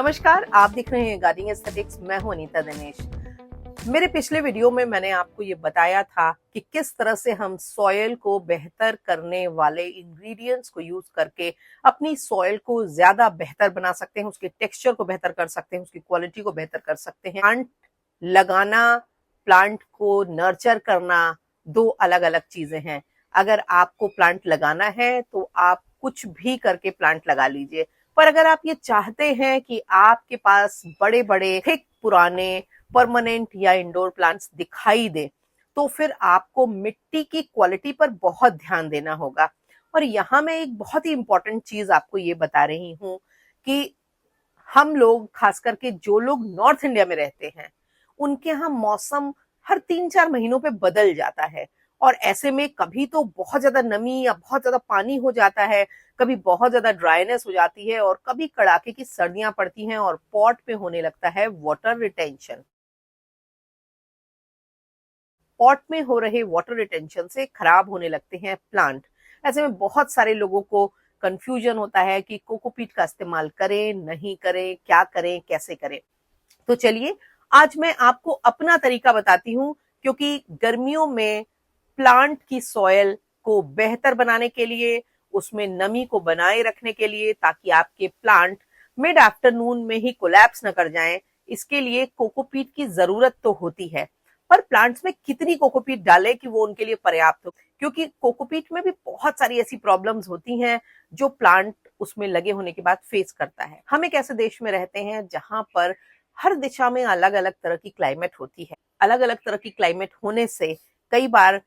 नमस्कार, आप देख रहे हैं गार्डनिंग एस्थेटिक्स। मैं हूं अनीता दिनेश। मेरे पिछले वीडियो में मैंने आपको ये बताया था कि किस तरह से हम सॉयल को बेहतर करने वाले इंग्रेडिएंट्स को यूज करके अपनी सॉयल को ज्यादा बेहतर बना सकते हैं, उसके टेक्सचर को बेहतर कर सकते हैं, उसकी क्वालिटी को बेहतर कर सकते हैं। प्लांट लगाना, प्लांट को नर्चर करना दो अलग अलग चीजें हैं। अगर आपको प्लांट लगाना है तो आप कुछ भी करके प्लांट लगा लीजिए, पर अगर आप ये चाहते हैं कि आपके पास बड़े बड़े थिक पुराने परमानेंट या इंडोर प्लांट्स दिखाई दे, तो फिर आपको मिट्टी की क्वालिटी पर बहुत ध्यान देना होगा। और यहाँ मैं एक बहुत ही इंपॉर्टेंट चीज आपको ये बता रही हूँ कि हम लोग, खास करके जो लोग नॉर्थ इंडिया में रहते हैं, उनके यहाँ मौसम हर 3-4 महीनों पे बदल जाता है। और ऐसे में कभी तो बहुत ज्यादा नमी या बहुत ज्यादा पानी हो जाता है, कभी बहुत ज्यादा ड्राइनेस हो जाती है, और कभी कड़ाके की सर्दियां पड़ती हैं और पॉट पे होने लगता है वाटर रिटेंशन। पॉट में हो रहे वाटर रिटेंशन से खराब होने लगते हैं प्लांट। ऐसे में बहुत सारे लोगों को कंफ्यूजन होता है कि कोकोपीट का इस्तेमाल करें, नहीं करें, क्या करें, कैसे करें। तो चलिए, आज मैं आपको अपना तरीका बताती हूँ, क्योंकि गर्मियों में प्लांट की सॉयल को बेहतर बनाने के लिए, उसमें नमी को बनाए रखने के लिए, ताकि आपके प्लांट मिड आफ्टरनून में ही कोलैप्स न कर जाएं, इसके लिए कोकोपीट की जरूरत तो होती है। पर प्लांट्स में कितनी कोकोपीट डालें कि वो उनके लिए पर्याप्त हो, क्योंकि कोकोपीट में भी बहुत सारी ऐसी प्रॉब्लम्स होती हैं जो प्लांट उसमें लगे होने के बाद फेस करता है। हम एक ऐसे देश में रहते हैं जहां पर हर दिशा में अलग अलग तरह की क्लाइमेट होती है। अलग अलग तरह की क्लाइमेट होने से कई बार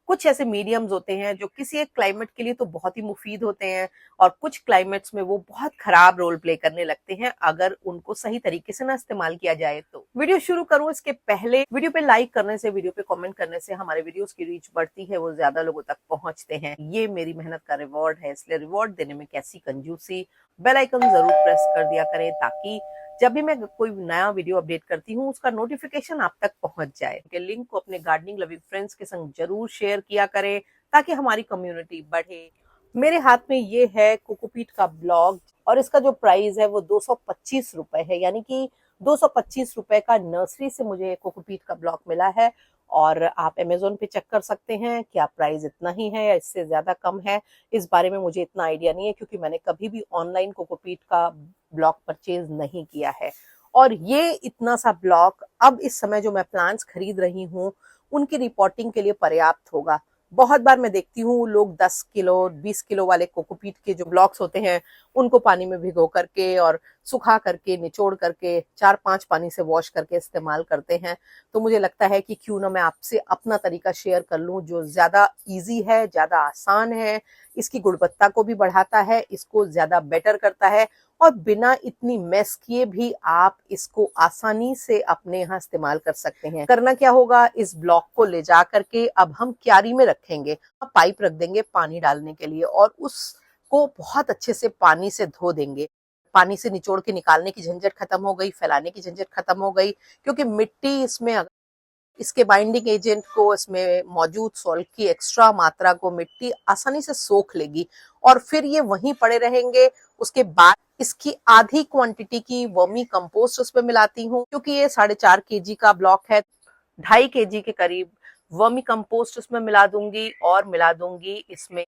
कुछ ऐसे मीडियम्स होते हैं जो किसी एक क्लाइमेट के लिए तो बहुत ही मुफीद होते हैं, और कुछ क्लाइमेट्स में वो बहुत खराब रोल प्ले करने लगते हैं अगर उनको सही तरीके से ना इस्तेमाल किया जाए। तो वीडियो शुरू करूं इसके पहले, वीडियो पे लाइक करने से, वीडियो पे कमेंट करने से हमारे वीडियोस की रीच बढ़ती है, वो ज्यादा लोगों तक पहुंचते हैं। ये मेरी मेहनत का रिवॉर्ड है, इसलिए रिवॉर्ड देने में कैसी कंजूसी। बेल आइकन जरूर प्रेस कर दिया करें, ताकि जब भी मैं कोई नया वीडियो अपडेट करती हूँ उसका नोटिफिकेशन आप तक पहुंच जाए। लिंक को अपने गार्डनिंग लविंग फ्रेंड्स के संग जरूर शेयर किया करें, ताकि हमारी कम्युनिटी बढ़े। मेरे हाथ में ये है कोकोपीट का ब्लॉक, और इसका जो प्राइस है वो 225 रुपए है, यानी कि 225 रुपए का नर्सरी से मुझे कोकोपीट का ब्लॉक मिला है। और आप अमेजोन पे चेक कर सकते हैं क्या प्राइस इतना ही है या इससे ज्यादा कम है। इस बारे में मुझे इतना आइडिया नहीं है, क्योंकि मैंने कभी भी ऑनलाइन कोकोपीट का ब्लॉक परचेज नहीं किया है। और ये इतना सा ब्लॉक अब इस समय जो मैं प्लांट्स खरीद रही हूँ उनकी रिपोर्टिंग के लिए पर्याप्त होगा। बहुत बार मैं देखती हूँ लोग 10 किलो 20 किलो वाले कोकोपीट के जो ब्लॉक्स होते हैं उनको पानी में भिगो करके और सुखा करके, निचोड़ करके, 4-5 पानी से वॉश करके इस्तेमाल करते हैं। तो मुझे लगता है कि क्यों ना मैं आपसे अपना तरीका शेयर कर लूं, जो ज्यादा इजी है, ज्यादा आसान है, इसकी गुणवत्ता को भी बढ़ाता है, इसको ज्यादा बेटर करता है, और बिना इतनी मेस किए भी आप इसको आसानी से अपने यहाँ इस्तेमाल कर सकते हैं। करना क्या होगा, इस ब्लॉक को ले जा करके अब हम क्यारी में रखेंगे, पाइप रख देंगे पानी डालने के लिए, और उसको बहुत अच्छे से पानी से धो देंगे। पानी से निचोड़ के निकालने की झंझट खत्म हो गई, फैलाने की झंझट खत्म हो गई, क्योंकि मिट्टी इसमें, इसके बाइंडिंग एजेंट को, इसमें मौजूद सॉल्ट की एक्स्ट्रा मात्रा को मिट्टी आसानी से सोख लेगी, और फिर ये वहीं पड़े रहेंगे। उसके बाद इसकी आधी क्वांटिटी की वर्मी कंपोस्ट उसमें मिलाती हूँ, क्योंकि ये 4.5 केजी का ब्लॉक है, 2.5 केजी के करीब वर्मी कंपोस्ट उसमें मिला दूंगी, और मिला दूंगी इसमें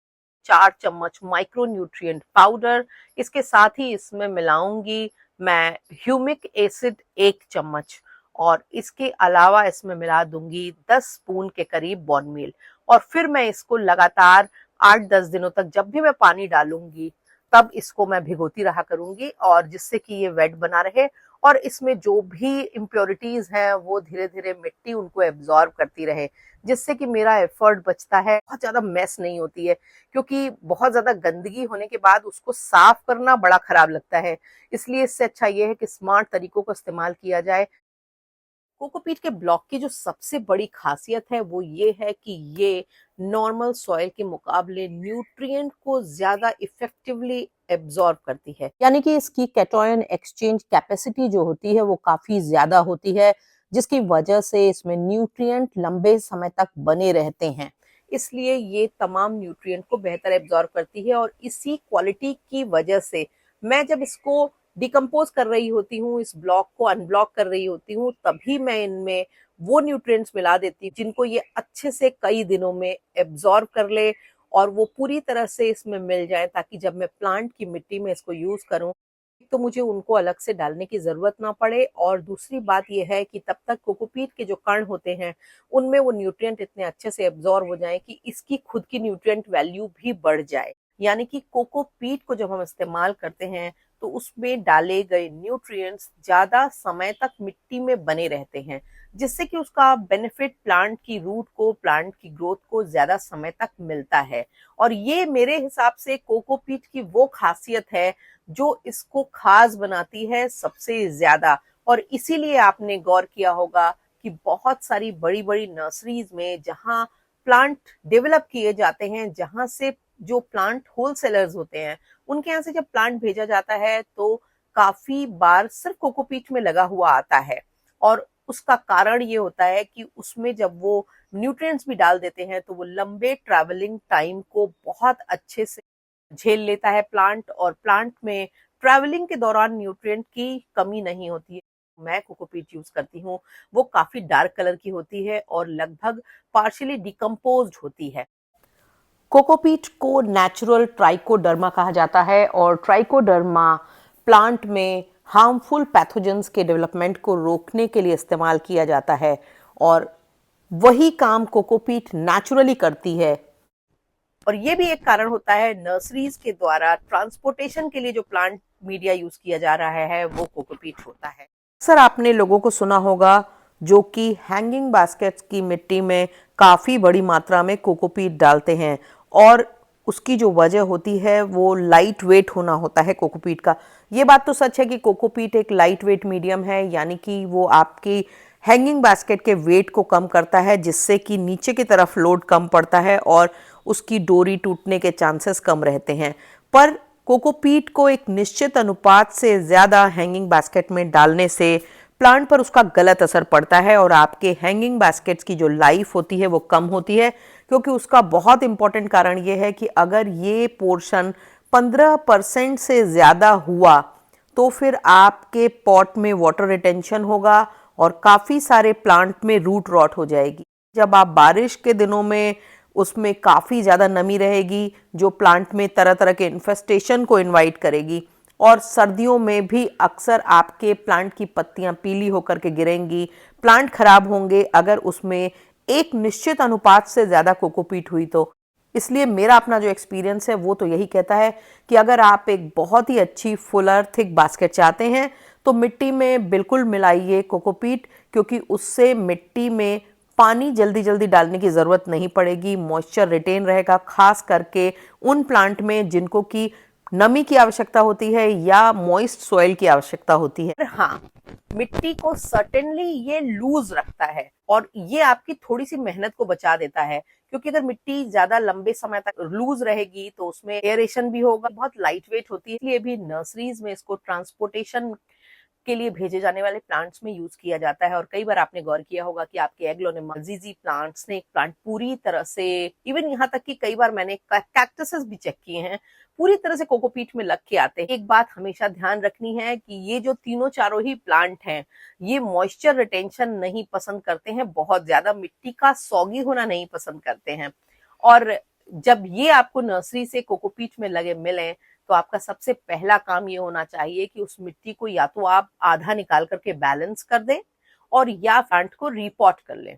4 चम्मच माइक्रो न्यूट्रिएंट पाउडर। इसके साथ ही इसमें मिलाऊंगी मैं ह्यूमिक एसिड 1 चम्मच, और इसके अलावा इसमें मिला दूंगी 10 स्पून के करीब बॉन मील। और फिर मैं इसको लगातार 8-10 दिनों तक जब भी मैं पानी डालूंगी तब इसको मैं भिगोती रहा करूंगी, और जिससे कि ये वेट बना रहे, और इसमें जो भी इम्प्योरिटीज हैं वो धीरे धीरे मिट्टी उनको एब्जॉर्ब करती रहे, जिससे कि मेरा एफर्ट बचता है, बहुत ज्यादा मेस नहीं होती है। क्योंकि बहुत ज्यादा गंदगी होने के बाद उसको साफ करना बड़ा खराब लगता है, इसलिए इससे अच्छा ये है कि स्मार्ट तरीकों को इस्तेमाल किया जाए। कोकोपीट के ब्लॉक की जो सबसे बड़ी खासियत है वो ये है कि ये नॉर्मल सॉइल के मुकाबले न्यूट्रिएंट को ज्यादा इफेक्टिवली एब्जॉर्ब करती है, यानी कि इसकी कैटायन एक्सचेंज कैपेसिटी जो होती है वो काफी ज्यादा होती है, जिसकी वजह से इसमें न्यूट्रिएंट लंबे समय तक बने रहते हैं। इसलिए ये तमाम न्यूट्रिएंट को बेहतर एब्जॉर्ब करती है, और इसी क्वालिटी की वजह से मैं जब इसको डिकम्पोज कर रही होती हूँ, इस ब्लॉक को अनब्लॉक कर रही होती हूँ, तभी मैं इनमें वो न्यूट्रिएंट्स मिला देती हूँ जिनको ये अच्छे से कई दिनों में एब्जॉर्ब कर ले और वो पूरी तरह से इसमें मिल जाए, ताकि जब मैं प्लांट की मिट्टी में इसको यूज करूं तो मुझे उनको अलग से डालने की जरूरत ना पड़े। और दूसरी बात यह है कि तब तक कोकोपीट के जो कण होते हैं उनमें वो न्यूट्रिएंट इतने अच्छे से एब्जॉर्ब हो जाए कि इसकी खुद की न्यूट्रिएंट वैल्यू भी बढ़ जाए। यानी कि कोकोपीट को जब हम इस्तेमाल करते हैं तो उसमें डाले गए न्यूट्रिएंट्स ज्यादा समय तक मिट्टी में बने रहते हैं, जिससे कि उसका बेनिफिट प्लांट की रूट को, प्लांट की ग्रोथ को ज्यादा समय तक मिलता है। और ये मेरे हिसाब से कोकोपीट की वो खासियत है जो इसको खास बनाती है सबसे ज्यादा। और इसीलिए आपने गौर किया होगा कि बहुत सारी बड़ी बड़ी नर्सरीज में जहां प्लांट डेवलप किए जाते हैं, जहां से जो प्लांट होलसेलर्स होते हैं उनके यहाँ से जब प्लांट भेजा जाता है तो काफी बार सिर्फ कोकोपीट में लगा हुआ आता है। और उसका कारण ये होता है कि उसमें जब वो न्यूट्रिएंट्स भी डाल देते हैं तो वो लंबे ट्रैवलिंग टाइम को बहुत अच्छे से झेल लेता है प्लांट, और प्लांट में ट्रैवलिंग के दौरान न्यूट्रिएंट की कमी नहीं होती है। मैं कोकोपीट यूज करती हूँ, वो काफी डार्क कलर की होती है और लगभग पार्शियली डिकम्पोज्ड होती है। कोकोपीट को नेचुरल ट्राइकोडर्मा कहा जाता है और ट्राइकोडर्मा प्लांट में हार्मफुल पैथोजेंस के डेवलपमेंट को रोकने के लिए इस्तेमाल किया जाता है, और वही काम कोकोपीट नेचुरली करती है। और ये भी एक कारण होता है नर्सरीज के द्वारा ट्रांसपोर्टेशन के लिए जो प्लांट मीडिया यूज किया जा रहा है वो कोकोपीट होता है। अक्सर आपने लोगों को सुना होगा जो कि हैंगिंग बास्केट्स की मिट्टी में काफी बड़ी मात्रा में कोकोपीट डालते हैं, और उसकी जो वजह होती है वो लाइट वेट होना होता है कोकोपीट का। ये बात तो सच है कि कोकोपीट एक लाइट वेट मीडियम है, यानी कि वो आपकी हैंगिंग बास्केट के वेट को कम करता है, जिससे कि नीचे की तरफ लोड कम पड़ता है और उसकी डोरी टूटने के चांसेस कम रहते हैं। पर कोकोपीट को एक निश्चित अनुपात से ज़्यादा हैंगिंग बास्केट में डालने से प्लांट पर उसका गलत असर पड़ता है और आपके हैंगिंग बास्केट्स की जो लाइफ होती है वो कम होती है। क्योंकि उसका बहुत इंपॉर्टेंट कारण ये है कि अगर ये पोर्शन 15% से ज़्यादा हुआ तो फिर आपके पॉट में वाटर रिटेंशन होगा और काफ़ी सारे प्लांट में रूट रॉट हो जाएगी। जब आप बारिश के दिनों में उसमें काफ़ी ज़्यादा नमी रहेगी जो प्लांट में तरह तरह के इन्फेस्टेशन को इनवाइट करेगी, और सर्दियों में भी अक्सर आपके प्लांट की पत्तियां पीली होकर के गिरेंगी, प्लांट खराब होंगे अगर उसमें एक निश्चित अनुपात से ज़्यादा कोकोपीट हुई तो। इसलिए मेरा अपना जो एक्सपीरियंस है वो तो यही कहता है कि अगर आप एक बहुत ही अच्छी फुलर थिक बास्केट चाहते हैं तो मिट्टी में बिल्कुल मिलाइए कोकोपीट, क्योंकि उससे मिट्टी में पानी जल्दी जल्दी डालने की ज़रूरत नहीं पड़ेगी, मॉइस्चर रिटेन रहेगा, खास करके उन प्लांट में जिनको की नमी की आवश्यकता होती है या मॉइस्ट सॉइल की आवश्यकता होती है। हाँ, मिट्टी को सर्टेनली ये लूज रखता है और ये आपकी थोड़ी सी मेहनत को बचा देता है, क्योंकि अगर मिट्टी ज्यादा लंबे समय तक लूज रहेगी तो उसमें एयरेशन भी होगा, बहुत लाइट वेट होती है। इसलिए भी नर्सरीज में इसको ट्रांसपोर्टेशन के लिए भेजे जाने वाले प्लांट्स में यूज किया जाता है। और कई बार आपने गौर किया होगा कि आपके एग्लोनिमा, जीजी प्लांट, स्नेक प्लांट पूरी तरह से, इवन यहाँ तक कि कई बार मैंने कैक्टसेस भी चेक किए हैं, पूरी तरह से कोकोपीट में लग के आते हैं। एक बात हमेशा ध्यान रखनी है कि ये जो तीनों चारों ही प्लांट हैं ये मॉइस्चर रिटेंशन नहीं पसंद करते हैं, बहुत ज्यादा मिट्टी का सॉगी होना नहीं पसंद करते हैं। और जब ये आपको नर्सरी से कोकोपीट में लगे मिले तो आपका सबसे पहला काम ये होना चाहिए कि उस मिट्टी को या तो आप आधा निकाल करके बैलेंस कर दें और या प्लांट को रीपॉट कर लें।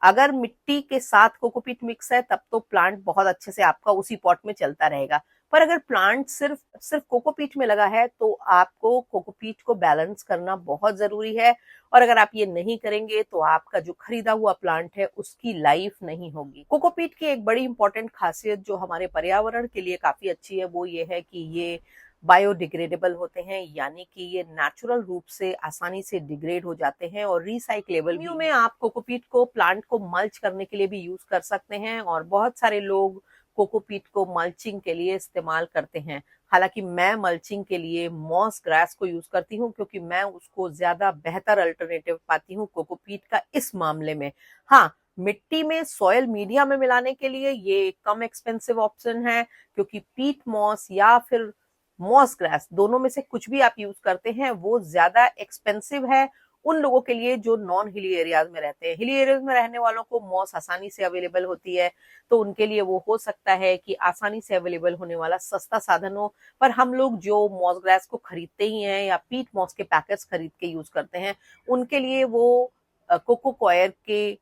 अगर मिट्टी के साथ कोकोपीट मिक्स है तब तो प्लांट बहुत अच्छे से आपका उसी पॉट में चलता रहेगा। पर अगर प्लांट सिर्फ सिर्फ कोकोपीट में लगा है तो आपको कोकोपीट को बैलेंस करना बहुत जरूरी है। और अगर आप ये नहीं करेंगे तो आपका जो खरीदा हुआ प्लांट है उसकी लाइफ नहीं होगी। कोकोपीट की एक बड़ी इंपॉर्टेंट खासियत जो हमारे पर्यावरण के लिए काफी अच्छी है वो ये है कि ये बायोडिग्रेडेबल होते हैं, यानी कि ये नेचुरल रूप से आसानी से डिग्रेड हो जाते हैं और रिसाइक्लेबल भी। में आप कोकोपीट को प्लांट को मल्च करने के लिए भी यूज कर सकते हैं और बहुत सारे लोग कोकोपीट को मल्चिंग के लिए इस्तेमाल करते हैं। हालांकि मैं मल्चिंग के लिए मॉस ग्रास को यूज करती हूँ, क्योंकि मैं उसको ज्यादा बेहतर अल्टरनेटिव पाती हूँ कोकोपीट का इस मामले में। हाँ, मिट्टी में सॉयल मीडिया में मिलाने के लिए ये कम एक्सपेंसिव ऑप्शन है, क्योंकि पीट मॉस या फिर मॉस ग्रास, दोनों में से कुछ भी आप यूज करते हैं वो ज्यादा एक्सपेंसिव है उन लोगों के लिए जो नॉन हिली एरियाज में रहते हैं। हिली एरियाज में रहने वालों को मॉस आसानी से अवेलेबल होती है, तो उनके लिए वो हो सकता है कि आसानी से अवेलेबल होने वाला सस्ता साधन हो। पर हम लोग जो मॉस ग्रास को खरीदते ही हैं या पीट मॉस के पैकेट्स खरीद के यूज करते हैं, उनके लिए वो कोको कॉयर के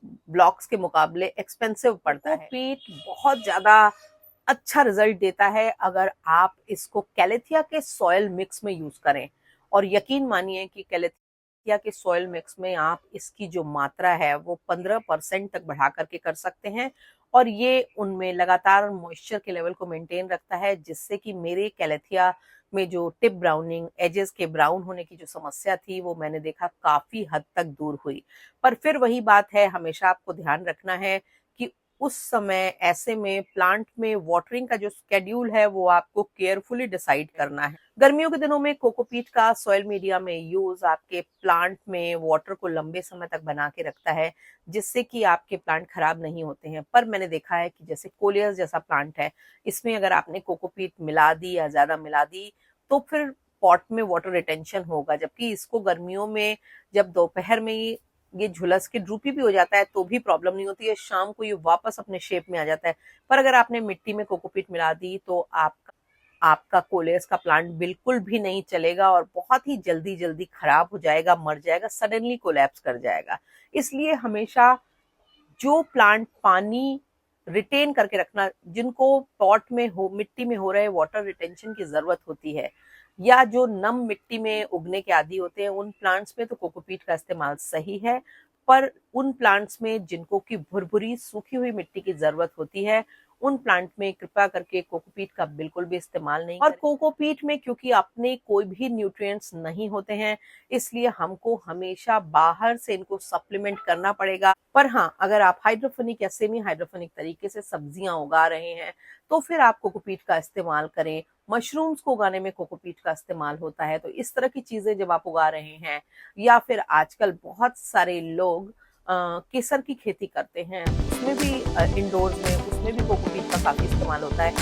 ब्लॉक्स के मुकाबले एक्सपेंसिव पड़ता है। पीट बहुत ज्यादा अच्छा रिजल्ट देता है अगर आप इसको कैलेथिया के सॉयल मिक्स में यूज करें, और यकीन मानिए कि कैलेथिया के सॉयल मिक्स में आप इसकी जो मात्रा है वो 15% तक बढ़ा करके कर सकते हैं, और ये उनमें लगातार मॉइस्चर के लेवल को मेंटेन रखता है, जिससे कि मेरे कैलेथिया में जो टिप ब्राउनिंग, एजेस के ब्राउन होने की जो समस्या थी वो मैंने देखा काफी हद तक दूर हुई। पर फिर वही बात है, हमेशा आपको ध्यान रखना है कि उस समय ऐसे में प्लांट में वाटरिंग का जो स्केड्यूल है वो आपको केयरफुली डिसाइड करना है। गर्मियों के दिनों में कोकोपीट का सॉइल मीडिया में यूज आपके प्लांट में वाटर को लंबे समय तक बना के रखता है, जिससे कि आपके प्लांट खराब नहीं होते हैं। पर मैंने देखा है कि जैसे कोलियस जैसा प्लांट है, इसमें अगर आपने कोकोपीट मिला दी या ज्यादा मिला दी तो फिर पॉट में वाटर रिटेंशन होगा, जबकि इसको गर्मियों में जब दोपहर में ये झुलस के ड्रूपी भी हो जाता है तो भी प्रॉब्लम नहीं होती है, शाम को ये वापस अपने शेप में आ जाता है। पर अगर आपने मिट्टी में कोकोपीट मिला दी तो आपका कोलेस का प्लांट बिल्कुल भी नहीं चलेगा और बहुत ही जल्दी जल्दी खराब हो जाएगा, मर जाएगा, सडनली कोलैप्स कर जाएगा। इसलिए हमेशा जो प्लांट पानी रिटेन करके रखना, जिनको पॉट में हो, मिट्टी में हो रहे वाटर रिटेंशन की जरूरत होती है, या जो नम मिट्टी में उगने के आदी होते हैं, उन प्लांट्स में तो कोकोपीट का इस्तेमाल सही है। पर उन प्लांट्स में जिनको की भुरभुरी सूखी हुई मिट्टी की जरूरत होती है, उन प्लांट में कृपया करके कोकोपीट का बिल्कुल भी इस्तेमाल नहीं करें। और कोकोपीट में क्योंकि अपने कोई भी न्यूट्रिएंट्स नहीं होते हैं, इसलिए हमको हमेशा बाहर से इनको सप्लीमेंट करना पड़ेगा। पर हाँ, अगर आप हाइड्रोफोनिक या सेमी हाइड्रोफोनिक तरीके से सब्जियां उगा रहे हैं तो फिर आप कोकोपीट का इस्तेमाल करें। मशरूम्स को उगाने में कोकोपीट का इस्तेमाल होता है, तो इस तरह की चीजें जब आप उगा रहे हैं, या फिर आजकल बहुत सारे लोग केसर की खेती करते हैं, उसमें भी इंडोर्स में उसमें भी कोकोपीट का काफी इस्तेमाल होता है।